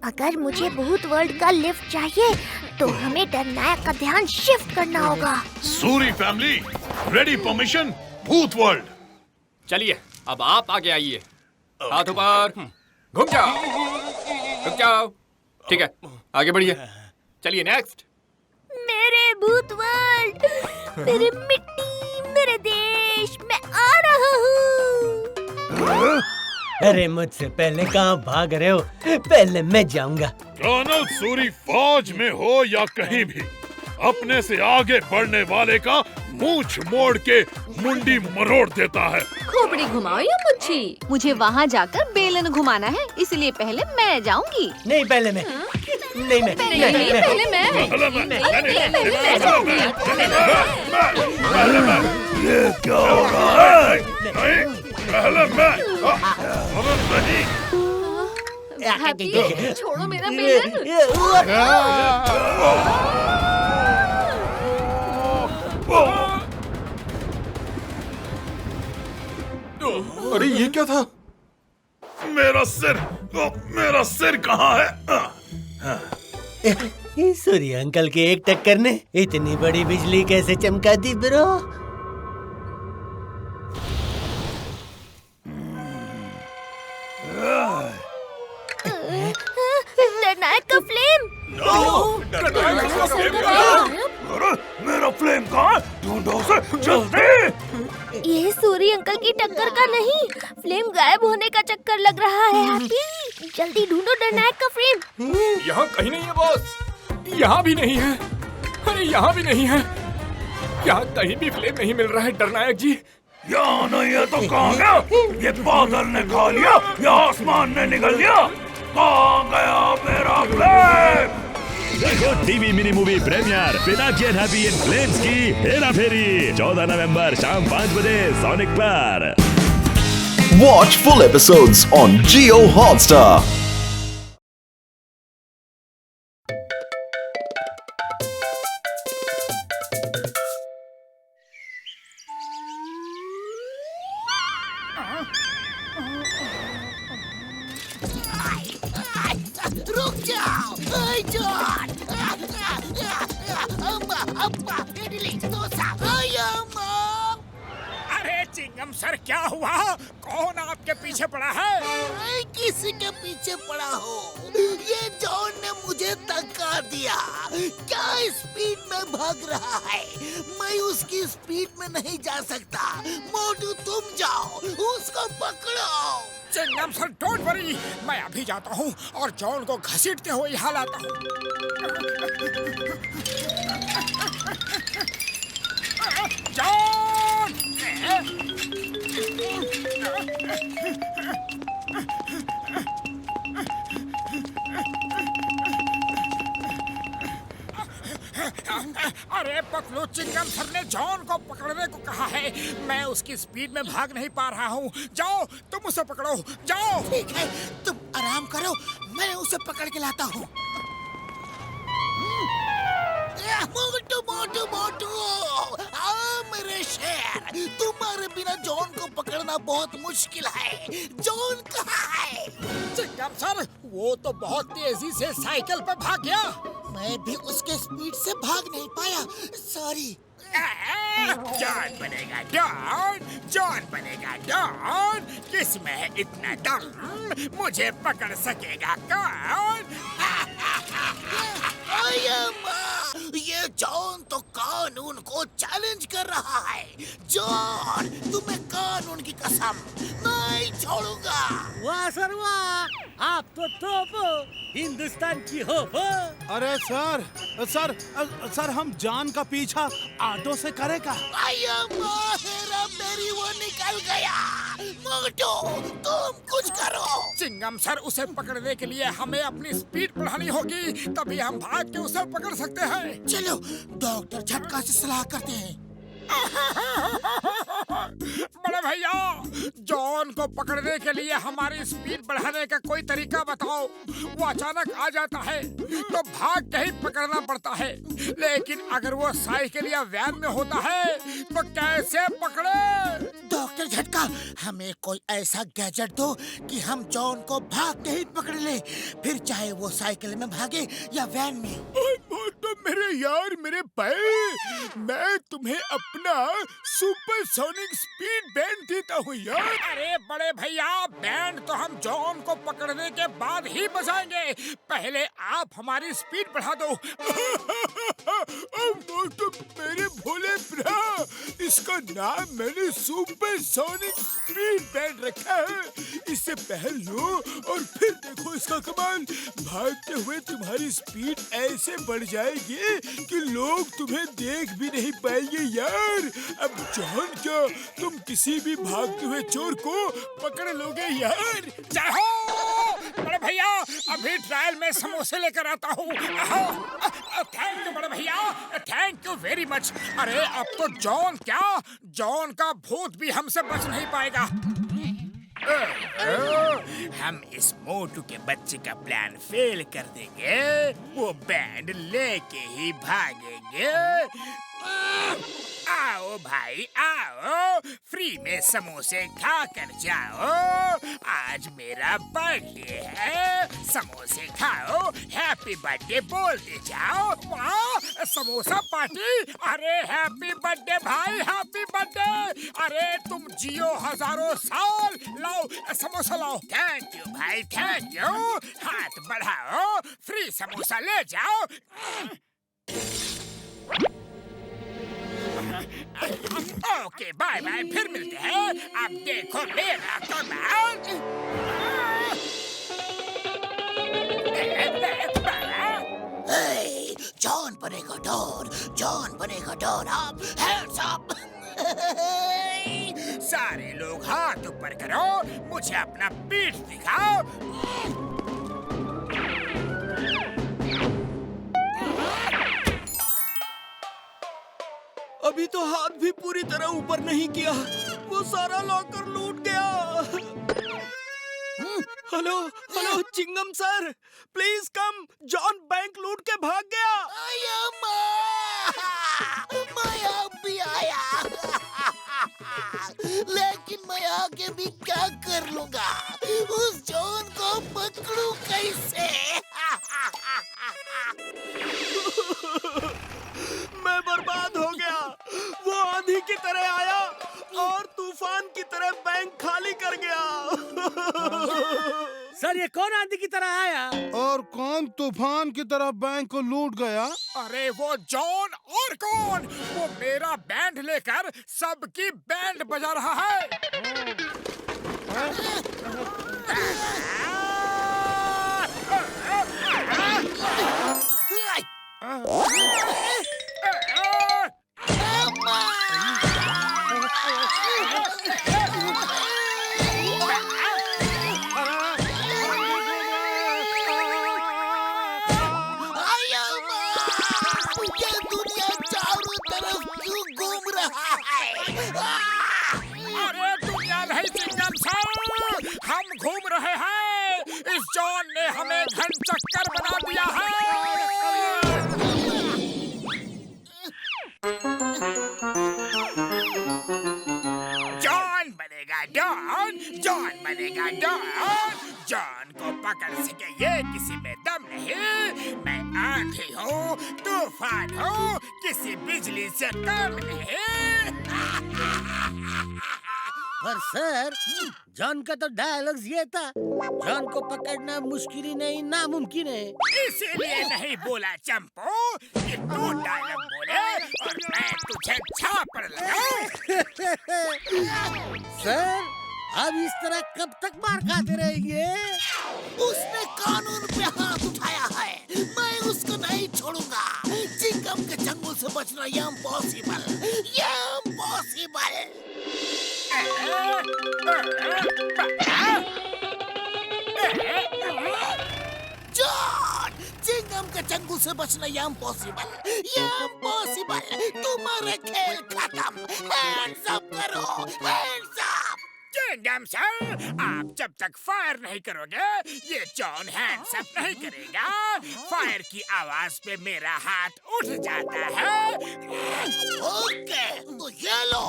अगर मुझे भूत वर्ल्ड का लिफ्ट चाहिए तो हमें डरनायक का ध्यान शिफ्ट करना होगा। सूरी फैमिली, रेडी परमिशन भूत वर्ल्ड। चलिए अब आप आगे आइए। हाथ ऊपर, घूम जाओ, रुक जाओ। ठीक है, आगे बढ़िए। चलिए नेक्स्ट। मेरे भूत वर्ल्ड, मेरी मिट्टी, मेरे देश, मैं आ रहा हूँ। अरे मुझसे पहले कहाँ भाग रहे हो? पहले मैं जाऊंगा। कर्नल सूरी फौज में हो या कहीं भी, अपने से आगे बढ़ने वाले का मूंछ मोड़ के मुंडी मरोड़ देता है। खोपड़ी घुमाओ या मुच्छी? मुझे वहाँ जाकर बेलन घुमाना है, इसलिए पहले मैं जाऊंगी। नहीं पहले मैं। नहीं मैं। पहले मैं। ये क्या हो रहा है? पहले मैं। नहीं। हैप्पी, छोड़ो मेरा बेलन। अरे ये क्या था? मेरा सिर कहाँ है? सूर्य अंकल के एक टक्कर ने इतनी बड़ी बिजली कैसे चमका दी ब्रो? डरनायक का फ्लेम। मेरा फ्लेम कहाँ? ढूंढो उसे जल्दी। ये सूरी अंकल की टक्कर का नहीं, फ्लेम गायब होने का चक्कर लग रहा है। हैप्पी, जल्दी ढूंढो डरनायक का फ्लेम। यहाँ कहीं नहीं है बॉस। यहाँ भी नहीं है। अरे यहाँ भी नहीं है। यहाँ कहीं भी फ्लेम नहीं मिल रहा है डरनायक जी। यहाँ नहीं है तो कहाँ गया? ये बादल ने खा लिया या आसमान ने निगल लिया? कहाँ गया मेरा फ्लेम? देखो TV mini movie premiere Pinaki and happy in flames की हेरा फेरी 14 नवंबर शाम 5 बजे सोनिक पर। Watch full episodes on Jio Hotstar. रुक जाओ, जॉन। अम्मा, इडली, डोसा, अम्मा। अरे चिंगम सर, क्या हुआ? कौन आपके पीछे पड़ा है? किसी के पीछे पड़ा हो? ये जॉन ने मुझे धक्का दिया। क्या स्पीड में भाग रहा है? मैं उसकी स्पीड में नहीं जा सकता। मोटू तुम जाओ, उसको पकड़ो। चिंगम सर डोंट वरी, मैं अभी जाता हूँ और जॉन को घसीटते हुए यहाँ लाता हूँ। जॉन! अरे पकड़ो, चिंगम सर ने जॉन को पकड़ने को कहा है। मैं उसकी स्पीड में भाग नहीं पा रहा हूँ। जाओ, तुम उसे पकड़ो, जाओ। ठीक है, तुम आराम करो, मैं उसे पकड़ के लाता हूँ। मोटू मोटू मोटू, आओ मेरे शेर। तुम्हारे बिना जॉन को पकड़ना बहुत मुश्किल है। जॉन कहाँ है? चिंगम सर, वो तो बहुत तेजी से साइकिल पे भाग गया। मैं भी उसके स्पीड से भाग नहीं पाया, सॉरी। जॉन बनेगा डॉन, जॉन बनेगा डॉन। किसमें है इतना दम? मुझे पकड़ सकेगा कौन? ये जॉन तो कानून को चैलेंज कर रहा है। जॉन, तुम्हें कानून की कसम, नहीं छोड़ूंगा। वाह सर वाह, आप तो तोप हिंदुस्तान की होप। अरे सर हम जॉन का पीछा ऑटो से करेगा। मेरी वो निकल गया। मोटू, तुम कुछ करो। चिंगम सर, उसे पकड़ने के लिए हमें अपनी स्पीड बढ़ानी होगी, तभी हम भाग के उसे पकड़ सकते हैं। चलो डॉक्टर झटका से सलाह करते हैं। बड़े भैया, जॉन को पकड़ने के लिए हमारी स्पीड बढ़ाने का कोई तरीका बताओ। वो अचानक आ जाता है तो भाग के ही पकड़ना पड़ता है, लेकिन अगर वो साइकिल या वैन में होता है तो कैसे पकड़े? डॉक्टर झटका, हमें कोई ऐसा गैजेट दो कि हम जॉन को भाग के ही पकड़ ले, फिर चाहे वो साइकिल में भागे या वैन में। तो मेरे यार, मेरे भाई, मैं तुम्हें अपना सुपरसोनिक स्पीड बैंड देता हूँ यार। अरे बड़े भैया, बैंड तो हम जॉन को पकड़ने के बाद ही बजाएंगे, पहले आप हमारी स्पीड बढ़ा दो। तो मेरे भोले भ्रा, इसका नाम मैंने सुपरसोनिक स्पीड बैंड रखा है। इसे पहन लो और फिर देखो इसका कमाल। भागते हुए तुम्हारी स्पीड ऐसे बढ़ जाएगी कि लोग तुम्हें देख भी नहीं पाएंगे यार। अब जॉन क्या, तुम किसी भी भागते हुए चोर को पकड़ लोगे यार। जय हो बड़े भैया, अभी ट्रायल में समोसे लेकर आता हूँ। थैंक यू बड़े भैया, थैंक यू वेरी मच। अरे अब तो जॉन क्या, जॉन का भूत भी हमसे बच नहीं पाएगा। हम इस मोटू के बच्चे का प्लान फेल कर देंगे, वो बैंड लेके ही भागेंगे। आओ भाई आओ, फ्री में समोसे खा कर जाओ, आज मेरा बर्थडे है। समोसे खाओ, हैप्पी बर्थडे बोलते जाओ। वाह, समोसा पार्टी। अरे हैप्पी बर्थडे भाई, हैप्पी बर्थडे। अरे तुम जियो हजारों साल। लाओ समोसा लाओ। थैंक यू भाई, थैंक यू। हाथ बढ़ाओ, फ्री समोसा ले जाओ। ओके बाय बाय, फिर मिलते हैं। अब देखो मेरा कमाल। जॉन बनेगा डॉन, जॉन बनेगा डॉन। आप हैंड्स अप। सारे लोग हाथ ऊपर करो, मुझे अपना पीठ दिखाओ। अभी तो हाथ भी पूरी तरह ऊपर नहीं किया, वो सारा लॉकर लूट गया। Hello hello Chingam sir, please come, John bank लूट के भाग गया। मैं भी आया, लेकिन मैं आगे भी क्या कर लूंगा, उस जॉन को पकड़ूं कैसे? मैं बर्बाद हो गया। वो आंधी की तरह आया और तूफान की तरह बैंक खाली कर गया। सर, ये कौन आंधी की तरह आया और कौन तूफान की तरह बैंक को लूट गया? अरे वो जॉन और कौन, वो मेरा बैंड लेकर सबकी बैंड बजा रहा है। हम घूम रहे हैं, इस जॉन ने हमें घन चक्कर बना दिया है। जॉन बनेगा डॉन, जॉन बनेगा डॉन। जॉन को पकड़ सके ये किसी में दम नहीं। मैं आंधी हूँ, तूफान हूँ, किसी बिजली से कम नहीं। पर सर, जॉन का तो डायलॉग ये था, जॉन को पकड़ना मुश्किल ही नहीं नामुमकिन है। इसीलिए नहीं बोला चंपू कि तू डायलॉग बोले और मैं तुझे झापड़ लगाऊं। सर, अब इस तरह कब तक मार खाते रहेंगे? उसने कानून पे हाथ उठाया है, मैं उसको नहीं छोड़ूंगा। चिंगम के चंगुल से बचना ये इम्पॉसिबल, ये इम्पॉसिबल। जॉन, चिंगम के चंगुल से बचना ये इम्पॉसिबल, ये इम्पॉसिबल। तुम्हारे खेल खत्म। हैंड्स अप करो, हैंड्स अप। चिंगम सर, आप जब तक फायर नहीं करोगे ये जॉन हैंड्स अप नहीं करेगा। फायर की आवाज पे मेरा हाथ उठ जाता है। ओके, तो ये लो।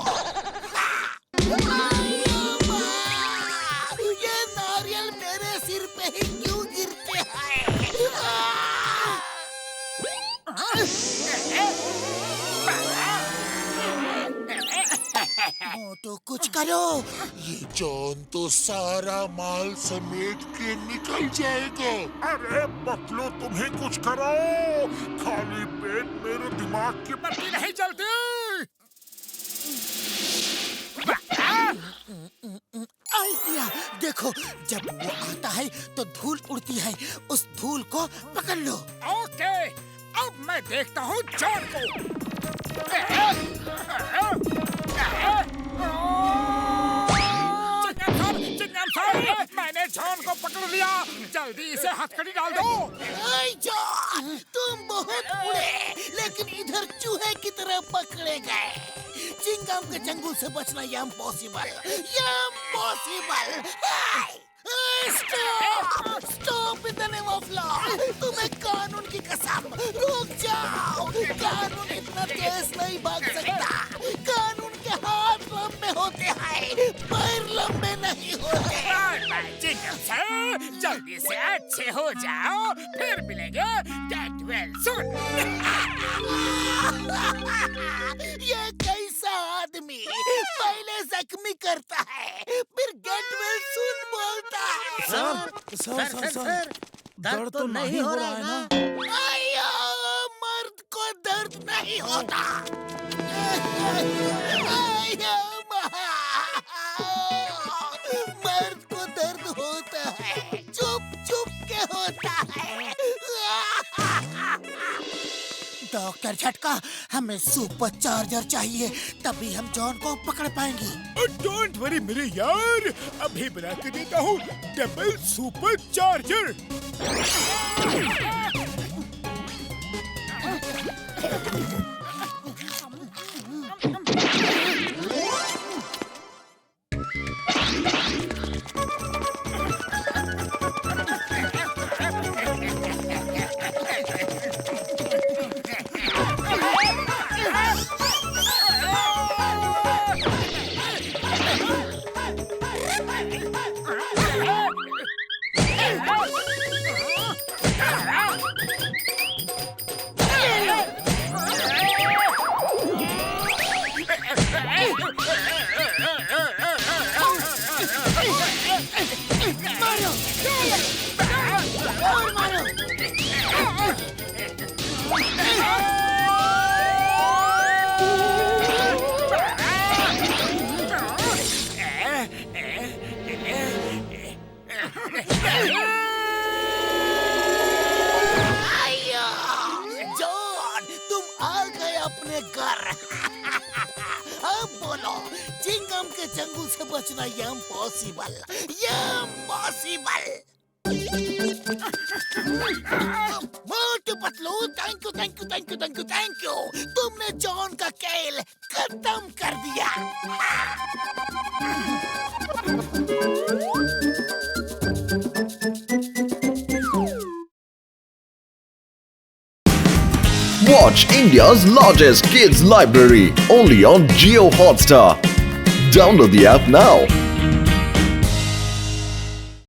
ये नारियल मेरे सिर पे ही क्यों गिरते हैं? तो कुछ करो। ये जॉन तो सारा माल समेट के निकल जाएगा। अरे बकलो, तुम्हें कुछ करो। खाली पेट मेरे दिमाग की बत्ती नहीं जलती। आइडिया देखो, जब वो आता है तो धूल उड़ती है, उस धूल को पकड़ लो। ओके, अब मैं देखता हूँ जॉन को। चिंगम सर, मैंने जॉन को पकड़ लिया। जल्दी इसे हथकड़ी डाल दो। जॉन, तुम बहुत उड़े, लेकिन इधर चूहे की तरह पकड़े गए। चिंगम के चंगुल से बचना ये इम्पॉसिबल, ये impossible. Stop, stop in the name of law. तुम्हें कानून की कसम, रुक जाओ। कानून इतना तेज नहीं भाग सकता। कानून के हाथ लंबे होते हैं, पैर लंबे नहीं होते। चिंगम सर, जल्दी से अच्छे हो जाओ, फिर मिलेंगे। Get well soon. ये कैसा आदमी पहले जख्मी करता है, फिर गेट वेल सून बोलता है। सर, दर्द तो नहीं हो रहा है ना? आया, मर्द को दर्द नहीं होता। मर्द को दर्द होता है, चुप चुप के होता है। डॉक्टर झटका, हमें सुपर चार्जर चाहिए, तभी हम जॉन को पकड़ पाएंगे। डोंट वरी मेरे यार, अभी बना के देता हूँ डबल सुपर चार्जर। अपने घर। अब बोलो, चिंगम के चंगुल से बचना ये इम्पॉसिबल, ये impossible. Motu Patlu, thank you thank you thank you thank you thank you. तुमने जॉन का खेल खत्म कर दिया। Watch India's largest kids library only on Jio Hotstar. Download the app now.